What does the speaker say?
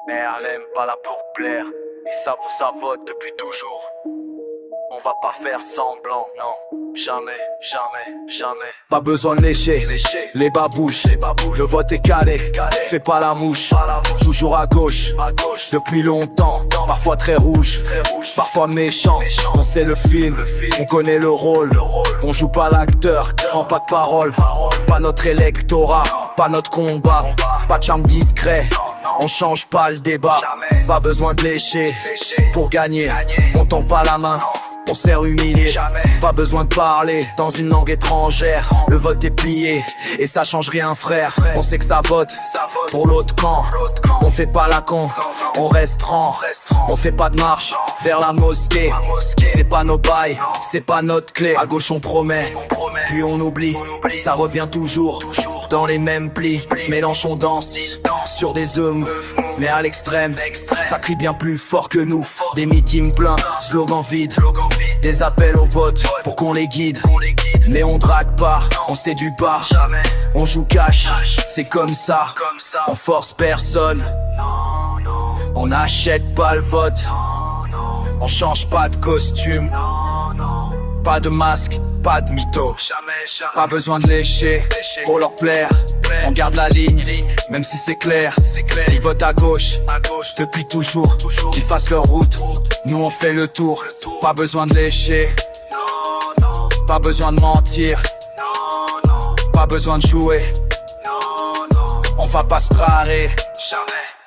Mais elle aime pas là pour plaire. Et ça vote depuis toujours. On va pas faire semblant, non. Jamais, jamais, jamais. Pas besoin de lécher, les babouches. Le vote est calé, fais pas la mouche. Toujours à gauche, depuis longtemps. Parfois très rouge, parfois méchant. On sait le film, on connaît le rôle. On joue pas l'acteur, prend pas de parole. Pas notre électorat, pas notre combat. Pas de charme discret, on change pas le débat. Pas besoin de lécher pour gagner. On tend pas la main, on sert humilié. Pas besoin de parler dans une langue étrangère. Le vote est plié et ça change rien frère. On sait que ça vote pour l'autre camp. On fait pas la con, on reste rang. On fait pas de marche vers la mosquée. C'est pas nos bails, c'est pas notre clé. À gauche on promet, puis on oublie. Ça revient toujours dans les mêmes plis. Mélenchon danse sur des hommes, mais à l'extrême, ça crie bien plus fort que nous. Des meetings pleins, slogans vides, des appels au vote pour qu'on les guide. Mais on drague pas, on sait du bas. On joue cash, c'est comme ça. On force personne, on n'achète pas le vote. On change pas de costume, pas de masque, pas de mytho. Pas besoin de lécher pour leur plaire. On garde la ligne, même si c'est clair. Ils votent à gauche, depuis toujours. Qu'ils fassent leur route, nous on fait le tour. Pas besoin de lécher, pas besoin de mentir, pas besoin de jouer. On va pas se trarer, jamais.